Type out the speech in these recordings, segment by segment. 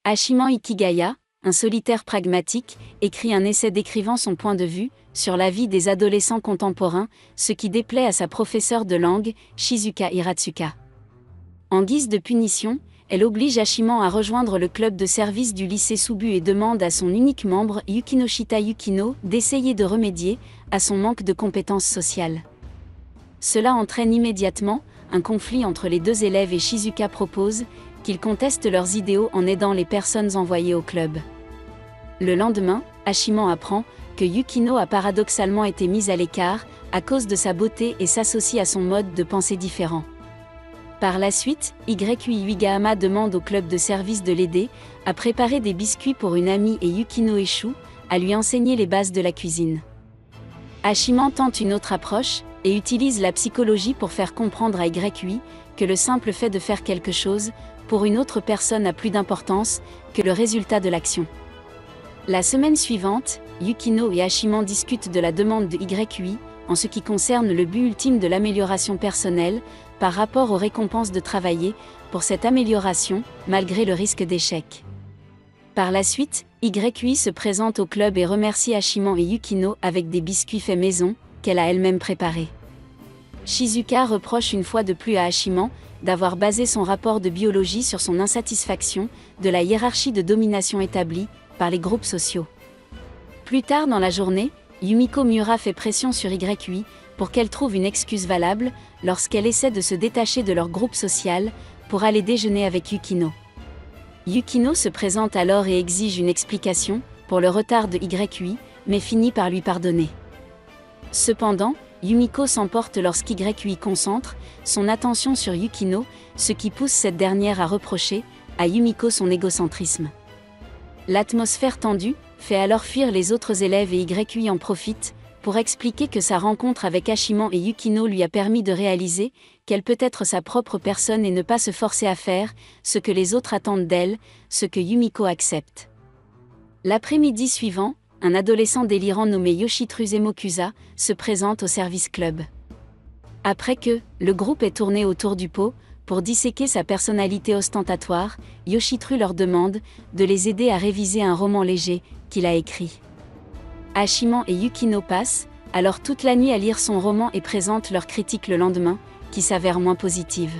Hachiman Ikigaya, un solitaire pragmatique, écrit un essai décrivant son point de vue sur la vie des adolescents contemporains, ce qui déplaît à sa professeure de langue, Shizuka Hiratsuka. En guise de punition, elle oblige Hachiman à rejoindre le club de service du lycée Subu et demande à son unique membre, Yukinoshita Yukino, d'essayer de remédier à son manque de compétences sociales. Cela entraîne immédiatement un conflit entre les deux élèves et Shizuka propose qu'ils contestent leurs idéaux en aidant les personnes envoyées au club. Le lendemain, Hachiman apprend que Yukino a paradoxalement été mise à l'écart à cause de sa beauté et s'associe à son mode de pensée différent. Par la suite, Ykui Uigahama demande au club de service de l'aider à préparer des biscuits pour une amie et Yukino échoue à lui enseigner les bases de la cuisine. Hachiman tente une autre approche et utilise la psychologie pour faire comprendre à Ykui que le simple fait de faire quelque chose pour une autre personne a plus d'importance que le résultat de l'action. La semaine suivante, Yukino et Hachiman discutent de la demande de Ykui en ce qui concerne le but ultime de l'amélioration personnelle par rapport aux récompenses de travailler pour cette amélioration, malgré le risque d'échec. Par la suite, Ykui se présente au club et remercie Hachiman et Yukino avec des biscuits faits maison, qu'elle a elle-même préparés. Shizuka reproche une fois de plus à Hachiman d'avoir basé son rapport de biologie sur son insatisfaction de la hiérarchie de domination établie par les groupes sociaux. Plus tard dans la journée, Yumiko Miura fait pression sur Ykui pour qu'elle trouve une excuse valable lorsqu'elle essaie de se détacher de leur groupe social pour aller déjeuner avec Yukino. Yukino se présente alors et exige une explication pour le retard de Ykui, mais finit par lui pardonner. Cependant, Yumiko s'emporte lorsqu'Ykui concentre son attention sur Yukino, ce qui pousse cette dernière à reprocher à Yumiko son égocentrisme. L'atmosphère tendue fait alors fuir les autres élèves et Ykui en profite pour expliquer que sa rencontre avec Hachiman et Yukino lui a permis de réaliser qu'elle peut être sa propre personne et ne pas se forcer à faire ce que les autres attendent d'elle, ce que Yumiko accepte. L'après-midi suivant, un adolescent délirant nommé Yoshitru Zemokusa se présente au service club. Après que le groupe est tourné autour du pot, pour disséquer sa personnalité ostentatoire, Yoshitru leur demande de les aider à réviser un roman léger qu'il a écrit. Hachiman et Yukino passent alors toute la nuit à lire son roman et présentent leur critique le lendemain, qui s'avère moins positive.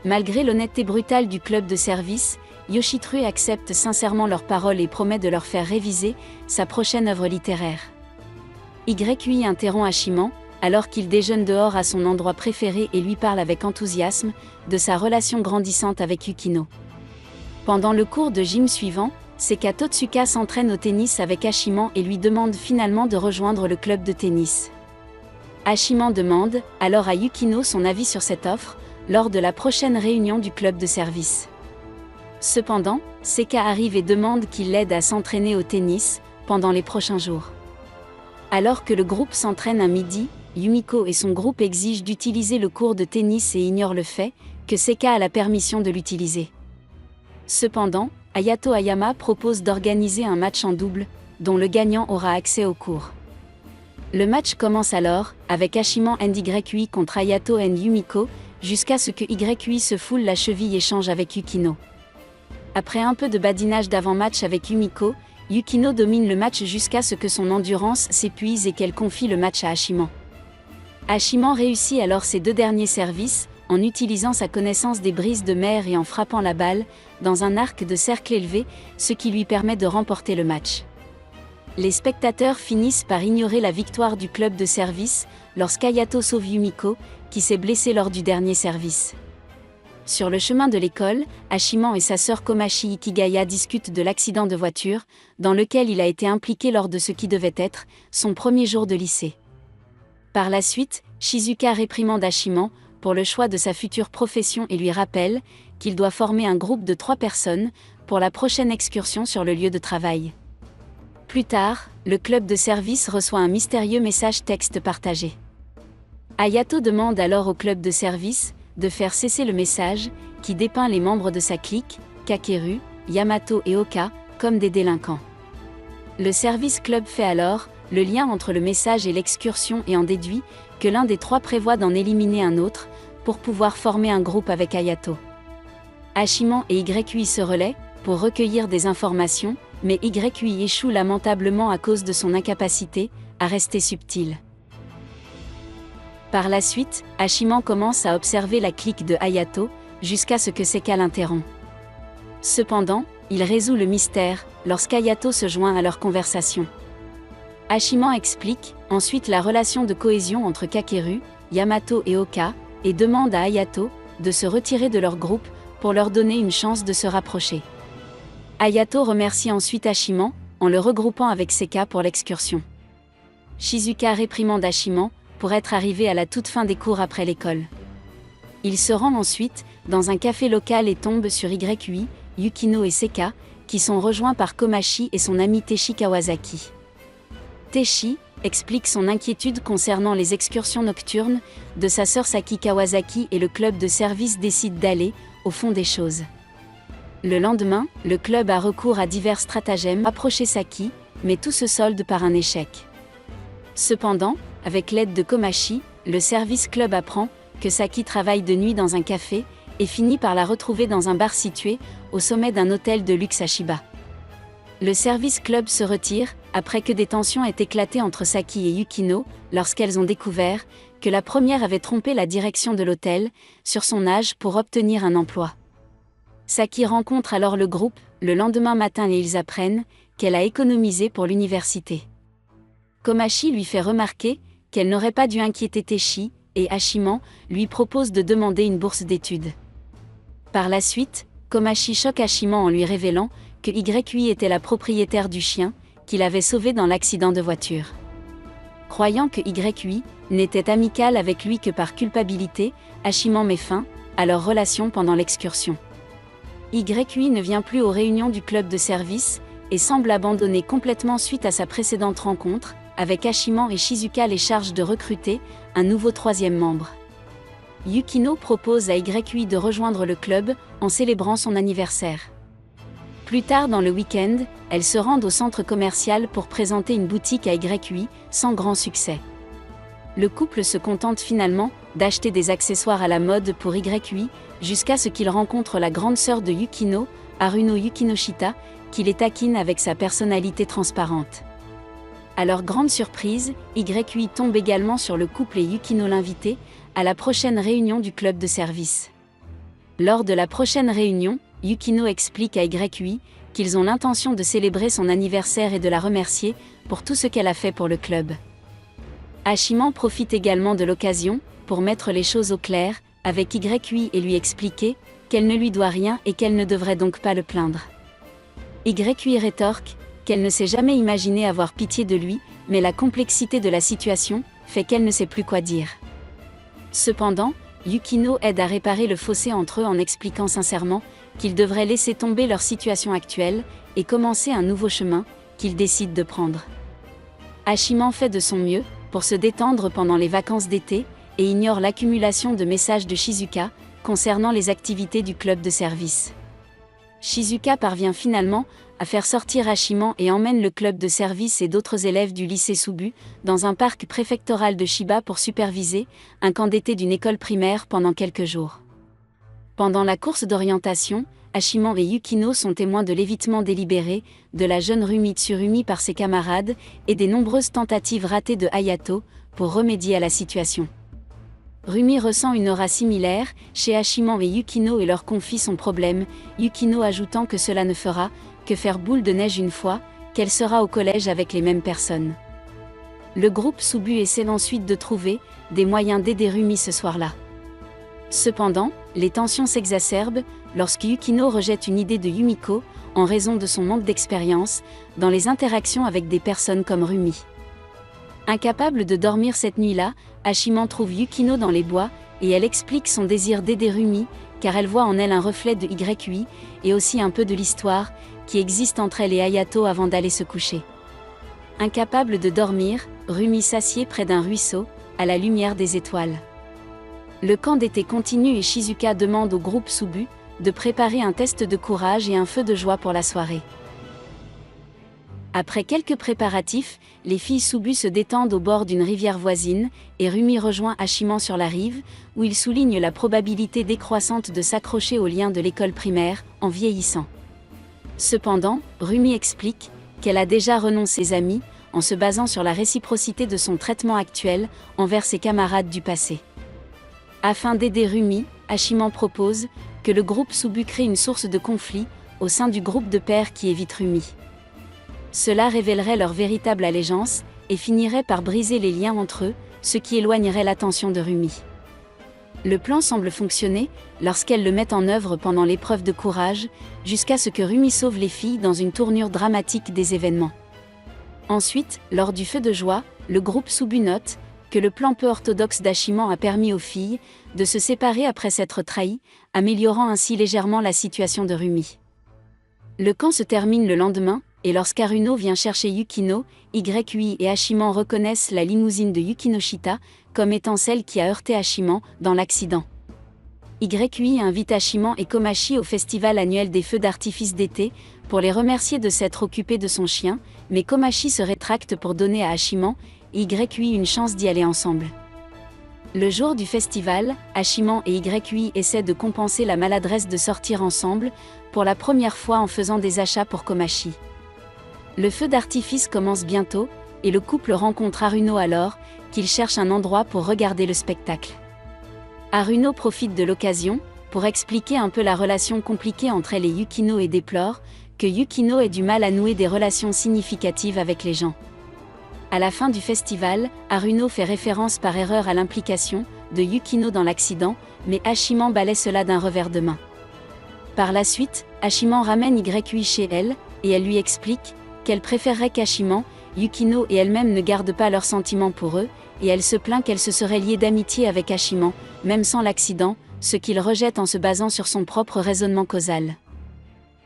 Malgré l'honnêteté brutale du club de service, Yoshitru accepte sincèrement leurs paroles et promet de leur faire réviser sa prochaine œuvre littéraire. Ykui interrompt Hachiman, alors qu'il déjeune dehors à son endroit préféré et lui parle avec enthousiasme de sa relation grandissante avec Yukino. Pendant le cours de gym suivant, Seika Totsuka s'entraîne au tennis avec Hachiman et lui demande finalement de rejoindre le club de tennis. Hachiman demande alors à Yukino son avis sur cette offre, lors de la prochaine réunion du club de service. Cependant, Seika arrive et demande qu'il l'aide à s'entraîner au tennis pendant les prochains jours. Alors que le groupe s'entraîne à midi, Yumiko et son groupe exigent d'utiliser le cours de tennis et ignorent le fait que Seika a la permission de l'utiliser. Cependant, Ayato Ayama propose d'organiser un match en double, dont le gagnant aura accès au cours. Le match commence alors, avec Hachiman and Ykui contre Ayato and Yumiko, jusqu'à ce que Ykui se foule la cheville et change avec Yukino. Après un peu de badinage d'avant-match avec Yumiko, Yukino domine le match jusqu'à ce que son endurance s'épuise et qu'elle confie le match à Hachiman. Hachiman réussit alors ses deux derniers services, en utilisant sa connaissance des brises de mer et en frappant la balle dans un arc de cercle élevé, ce qui lui permet de remporter le match. Les spectateurs finissent par ignorer la victoire du club de service lorsqu'Ayato sauve Yumiko, qui s'est blessée lors du dernier service. Sur le chemin de l'école, Hachiman et sa sœur Komachi Ikigaya discutent de l'accident de voiture, dans lequel il a été impliqué lors de ce qui devait être son premier jour de lycée. Par la suite, Shizuka réprimande Hachiman pour le choix de sa future profession et lui rappelle qu'il doit former un groupe de 3 personnes pour la prochaine excursion sur le lieu de travail. Plus tard, le club de service reçoit un mystérieux message texte partagé. Ayato demande alors au club de service de faire cesser le message, qui dépeint les membres de sa clique, Kakeru, Yamato et Oka, comme des délinquants. Le service club fait alors le lien entre le message et l'excursion et en déduit que l'un des 3 prévoit d'en éliminer un autre, pour pouvoir former un groupe avec Ayato. Hachiman et Ykui se relaient, pour recueillir des informations, mais YUI échoue lamentablement à cause de son incapacité à rester subtil. Par la suite, Hachiman commence à observer la clique de Hayato, jusqu'à ce que Seka l'interrompt. Cependant, il résout le mystère, lorsqu'Hayato se joint à leur conversation. Hachiman explique ensuite la relation de cohésion entre Kakeru, Yamato et Oka, et demande à Hayato de se retirer de leur groupe pour leur donner une chance de se rapprocher. Hayato remercie ensuite Hachiman en le regroupant avec Seka pour l'excursion. Shizuka réprimande Hachiman pour être arrivé à la toute fin des cours après l'école. Il se rend ensuite dans un café local et tombe sur YUI, Yukino et Seka, qui sont rejoints par Komachi et son ami Teishi Kawasaki. Teishi explique son inquiétude concernant les excursions nocturnes de sa sœur Saki Kawasaki et le club de service décide d'aller au fond des choses. Le lendemain, le club a recours à divers stratagèmes pour approcher Saki, mais tout se solde par un échec. Cependant, avec l'aide de Komachi, le service club apprend que Saki travaille de nuit dans un café et finit par la retrouver dans un bar situé au sommet d'un hôtel de luxe à Shiba. Le service club se retire après que des tensions aient éclaté entre Saki et Yukino lorsqu'elles ont découvert que la première avait trompé la direction de l'hôtel sur son âge pour obtenir un emploi. Saki rencontre alors le groupe le lendemain matin et ils apprennent qu'elle a économisé pour l'université. Komachi lui fait remarquer qu'elle n'aurait pas dû inquiéter Teishi, et Hachiman lui propose de demander une bourse d'études. Par la suite, Komachi choque Hachiman en lui révélant que YUI était la propriétaire du chien qu'il avait sauvé dans l'accident de voiture. Croyant que YUI n'était amicale avec lui que par culpabilité, Hachiman met fin à leur relation pendant l'excursion. YUI ne vient plus aux réunions du club de service et semble abandonner complètement suite à sa précédente rencontre, avec Hachiman et Shizuka les charges de recruter un nouveau troisième membre. Yukino propose à YUI de rejoindre le club en célébrant son anniversaire. Plus tard dans le week-end, elles se rendent au centre commercial pour présenter une boutique à YUI, sans grand succès. Le couple se contente finalement d'acheter des accessoires à la mode pour YUI, jusqu'à ce qu'il rencontre la grande sœur de Yukino, Haruno Yukinoshita, qui les taquine avec sa personnalité transparente. À leur grande surprise, YUI tombe également sur le couple et Yukino l'invité à la prochaine réunion du club de service. Lors de la prochaine réunion, Yukino explique à YUI qu'ils ont l'intention de célébrer son anniversaire et de la remercier pour tout ce qu'elle a fait pour le club. Hachiman profite également de l'occasion pour mettre les choses au clair avec YUI et lui expliquer qu'elle ne lui doit rien et qu'elle ne devrait donc pas le plaindre. YUI rétorque qu'elle ne s'est jamais imaginé avoir pitié de lui, mais la complexité de la situation fait qu'elle ne sait plus quoi dire. Cependant, Yukino aide à réparer le fossé entre eux en expliquant sincèrement qu'ils devraient laisser tomber leur situation actuelle et commencer un nouveau chemin qu'ils décident de prendre. Hachiman fait de son mieux pour se détendre pendant les vacances d'été et ignore l'accumulation de messages de Shizuka concernant les activités du club de service. Shizuka parvient finalement à faire sortir Hachiman et emmène le club de service et d'autres élèves du lycée Subu dans un parc préfectoral de Shiba pour superviser un camp d'été d'une école primaire pendant quelques jours. Pendant la course d'orientation, Hachiman et Yukino sont témoins de l'évitement délibéré de la jeune Rumi Tsurumi par ses camarades et des nombreuses tentatives ratées de Hayato pour remédier à la situation. Rumi ressent une aura similaire chez Hachiman et Yukino et leur confie son problème, Yukino ajoutant que cela ne fera que faire boule de neige une fois qu'elle sera au collège avec les mêmes personnes. Le groupe Subu essaie ensuite de trouver des moyens d'aider Rumi ce soir-là. Cependant, les tensions s'exacerbent lorsque Yukino rejette une idée de Yumiko en raison de son manque d'expérience dans les interactions avec des personnes comme Rumi. Incapable de dormir cette nuit-là, Hachiman trouve Yukino dans les bois et elle explique son désir d'aider Rumi car elle voit en elle un reflet de YUI et aussi un peu de l'histoire qui existe entre elle et Hayato avant d'aller se coucher. Incapable de dormir, Rumi s'assied près d'un ruisseau, à la lumière des étoiles. Le camp d'été continue et Shizuka demande au groupe Subu de préparer un test de courage et un feu de joie pour la soirée. Après quelques préparatifs, les filles Subu se détendent au bord d'une rivière voisine, et Rumi rejoint Hachiman sur la rive, où il souligne la probabilité décroissante de s'accrocher aux liens de l'école primaire, en vieillissant. Cependant, Rumi explique qu'elle a déjà renoncé à ses amis, en se basant sur la réciprocité de son traitement actuel envers ses camarades du passé. Afin d'aider Rumi, Hachiman propose que le groupe Subu crée une source de conflit au sein du groupe de pairs qui évite Rumi. Cela révélerait leur véritable allégeance et finirait par briser les liens entre eux, ce qui éloignerait l'attention de Rumi. Le plan semble fonctionner lorsqu'elle le met en œuvre pendant l'épreuve de courage, jusqu'à ce que Rumi sauve les filles dans une tournure dramatique des événements. Ensuite, lors du feu de joie, le groupe Subu note que le plan peu orthodoxe d'Hachiman a permis aux filles de se séparer après s'être trahies, améliorant ainsi légèrement la situation de Rumi. Le camp se termine le lendemain, et lorsqu'Haruno vient chercher Yukino, Yui et Hachiman reconnaissent la limousine de Yukinoshita comme étant celle qui a heurté Hachiman dans l'accident. Yui invite Hachiman et Komachi au festival annuel des feux d'artifice d'été pour les remercier de s'être occupés de son chien, mais Komachi se rétracte pour donner à Hachiman et Yui une chance d'y aller ensemble. Le jour du festival, Hachiman et Yui essaient de compenser la maladresse de sortir ensemble, pour la première fois en faisant des achats pour Komachi. Le feu d'artifice commence bientôt, et le couple rencontre Haruno alors qu'il cherche un endroit pour regarder le spectacle. Haruno profite de l'occasion pour expliquer un peu la relation compliquée entre elle et Yukino et déplore que Yukino ait du mal à nouer des relations significatives avec les gens. À la fin du festival, Haruno fait référence par erreur à l'implication de Yukino dans l'accident, mais Hachiman balaie cela d'un revers de main. Par la suite, Hachiman ramène Yui chez elle, et elle lui explique qu'elle préférerait qu'Hachiman, Yukino et elle-même ne gardent pas leurs sentiments pour eux, et elle se plaint qu'elle se serait liée d'amitié avec Hachiman, même sans l'accident, ce qu'il rejette en se basant sur son propre raisonnement causal.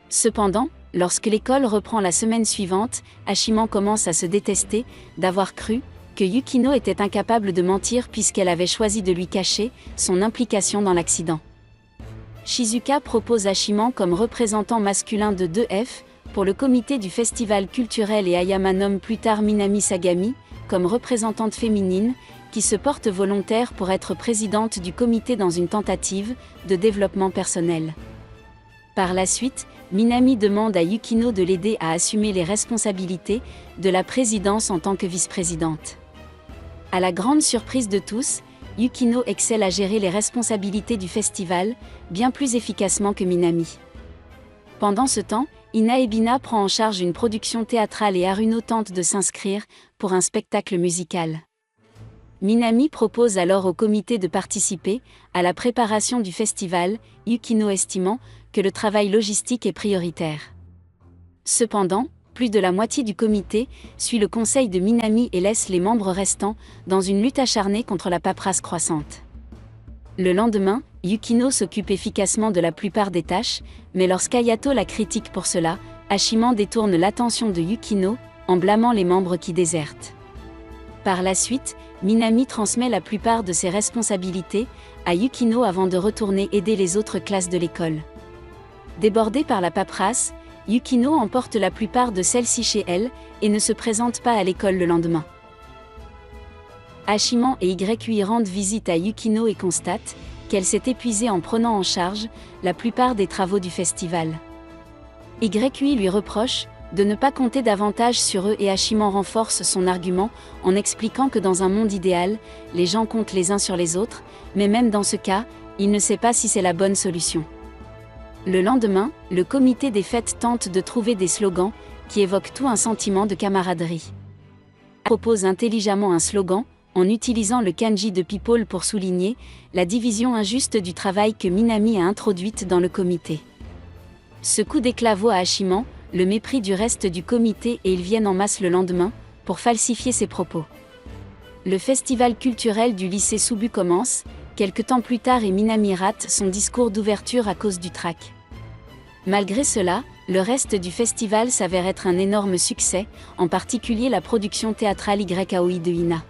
Cependant, lorsque l'école reprend la semaine suivante, Hachiman commence à se détester d'avoir cru que Yukino était incapable de mentir puisqu'elle avait choisi de lui cacher son implication dans l'accident. Shizuka propose Hachiman comme représentant masculin de 2F pour le comité du festival culturel et Ayama nomme plus tard Minami Sagami comme représentante féminine qui se porte volontaire pour être présidente du comité dans une tentative de développement personnel. Par la suite, Minami demande à Yukino de l'aider à assumer les responsabilités de la présidence en tant que vice-présidente. À la grande surprise de tous, Yukino excelle à gérer les responsabilités du festival, bien plus efficacement que Minami. Pendant ce temps, Ina Ebina prend en charge une production théâtrale et Haruno tente de s'inscrire pour un spectacle musical. Minami propose alors au comité de participer à la préparation du festival, Yukino estimant que le travail logistique est prioritaire. Cependant, plus de la moitié du comité suit le conseil de Minami et laisse les membres restants dans une lutte acharnée contre la paperasse croissante. Le lendemain, Yukino s'occupe efficacement de la plupart des tâches, mais lorsqu'Ayato la critique pour cela, Hachiman détourne l'attention de Yukino en blâmant les membres qui désertent. Par la suite, Minami transmet la plupart de ses responsabilités à Yukino avant de retourner aider les autres classes de l'école. Débordée par la paperasse, Yukino emporte la plupart de celles-ci chez elle et ne se présente pas à l'école le lendemain. Hachiman et Yui rendent visite à Yukino et constatent qu'elle s'est épuisée en prenant en charge la plupart des travaux du festival. Yui lui reproche de ne pas compter davantage sur eux et Hachiman renforce son argument en expliquant que dans un monde idéal, les gens comptent les uns sur les autres, mais même dans ce cas, il ne sait pas si c'est la bonne solution. Le lendemain, le comité des fêtes tente de trouver des slogans qui évoquent tout un sentiment de camaraderie. Propose intelligemment un slogan en utilisant le kanji de people pour souligner la division injuste du travail que Minami a introduite dans le comité. Ce coup d'éclat vaut à Hachiman le mépris du reste du comité et ils viennent en masse le lendemain pour falsifier ses propos. Le festival culturel du lycée Subu commence, quelque temps plus tard et Minami rate son discours d'ouverture à cause du trac. Malgré cela, le reste du festival s'avère être un énorme succès, en particulier la production théâtrale YAOI de Ina.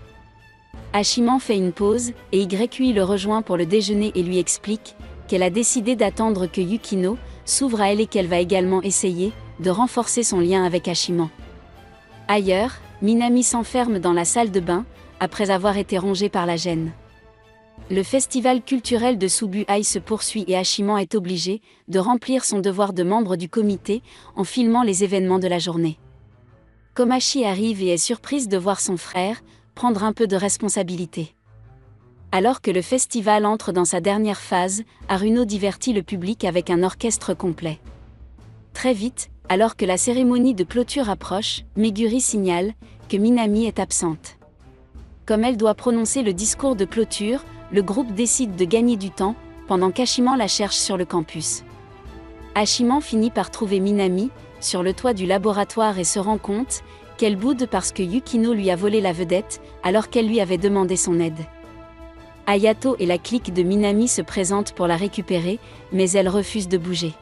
Hachiman fait une pause, et Yui le rejoint pour le déjeuner et lui explique qu'elle a décidé d'attendre que Yukino s'ouvre à elle et qu'elle va également essayer de renforcer son lien avec Hachiman. Ailleurs, Minami s'enferme dans la salle de bain, après avoir été rongée par la gêne. Le festival culturel de Subu-ai se poursuit et Hachiman est obligé de remplir son devoir de membre du comité en filmant les événements de la journée. Komachi arrive et est surprise de voir son frère prendre un peu de responsabilité. Alors que le festival entre dans sa dernière phase, Haruno divertit le public avec un orchestre complet. Très vite, alors que la cérémonie de clôture approche, Meguri signale que Minami est absente. Comme elle doit prononcer le discours de clôture, le groupe décide de gagner du temps, pendant qu'Hachiman la cherche sur le campus. Hachiman finit par trouver Minami, sur le toit du laboratoire et se rend compte qu'elle boude parce que Yukino lui a volé la vedette, alors qu'elle lui avait demandé son aide. Hayato et la clique de Minami se présentent pour la récupérer, mais elle refuse de bouger.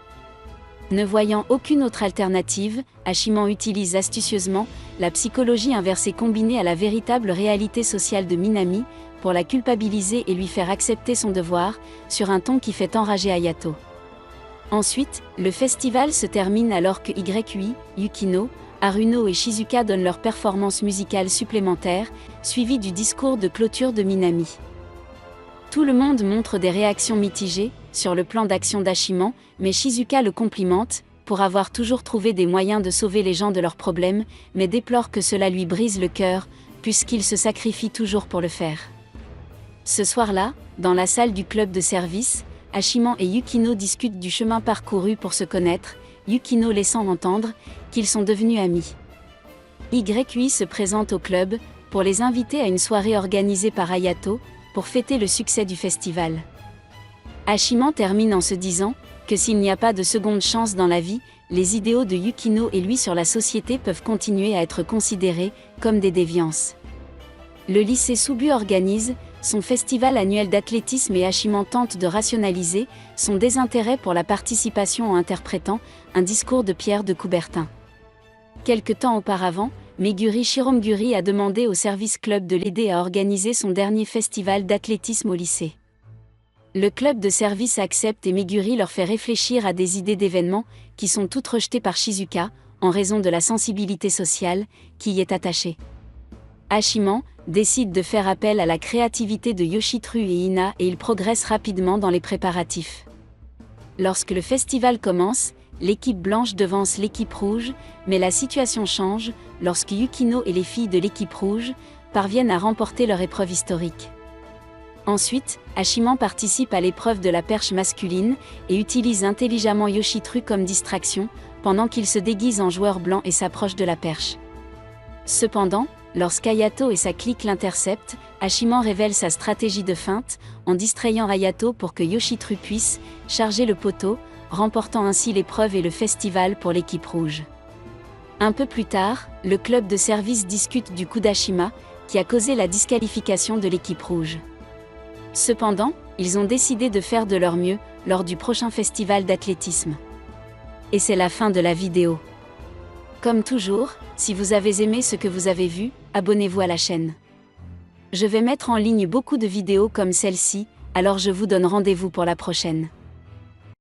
Ne voyant aucune autre alternative, Hachiman utilise astucieusement la psychologie inversée combinée à la véritable réalité sociale de Minami, pour la culpabiliser et lui faire accepter son devoir, sur un ton qui fait enrager Hayato. Ensuite, le festival se termine alors que Yui, Yukino, Haruno et Shizuka donnent leur performance musicale supplémentaire, suivie du discours de clôture de Minami. Tout le monde montre des réactions mitigées sur le plan d'action d'Hachiman, mais Shizuka le complimente pour avoir toujours trouvé des moyens de sauver les gens de leurs problèmes, mais déplore que cela lui brise le cœur, puisqu'il se sacrifie toujours pour le faire. Ce soir-là, dans la salle du club de service, Hachiman et Yukino discutent du chemin parcouru pour se connaître, Yukino laissant entendre qu'ils sont devenus amis. Yui se présente au club pour les inviter à une soirée organisée par Hayato pour fêter le succès du festival. Hachiman termine en se disant que s'il n'y a pas de seconde chance dans la vie, les idéaux de Yukino et lui sur la société peuvent continuer à être considérés comme des déviances. Le lycée Subu organise son festival annuel d'athlétisme et Hachiman tente de rationaliser son désintérêt pour la participation en interprétant un discours de Pierre de Coubertin. Quelque temps auparavant, Meguri Shiromguri a demandé au service club de l'aider à organiser son dernier festival d'athlétisme au lycée. Le club de service accepte et Meguri leur fait réfléchir à des idées d'événements qui sont toutes rejetées par Shizuka, en raison de la sensibilité sociale qui y est attachée. Hachiman décide de faire appel à la créativité de Yoshitru et Ina et ils progressent rapidement dans les préparatifs. Lorsque le festival commence, l'équipe blanche devance l'équipe rouge, mais la situation change lorsque Yukino et les filles de l'équipe rouge parviennent à remporter leur épreuve historique. Ensuite, Hachiman participe à l'épreuve de la perche masculine et utilise intelligemment Yoshitru comme distraction, pendant qu'il se déguise en joueur blanc et s'approche de la perche. Cependant, lorsqu'Hayato et sa clique l'interceptent, Hachiman révèle sa stratégie de feinte, en distrayant Hayato pour que Yoshitru puisse charger le poteau, remportant ainsi l'épreuve et le festival pour l'équipe rouge. Un peu plus tard, le club de service discute du coup d'Hashima, qui a causé la disqualification de l'équipe rouge. Cependant, ils ont décidé de faire de leur mieux, lors du prochain festival d'athlétisme. Et c'est la fin de la vidéo. Comme toujours, si vous avez aimé ce que vous avez vu, abonnez-vous à la chaîne. Je vais mettre en ligne beaucoup de vidéos comme celle-ci, alors je vous donne rendez-vous pour la prochaine.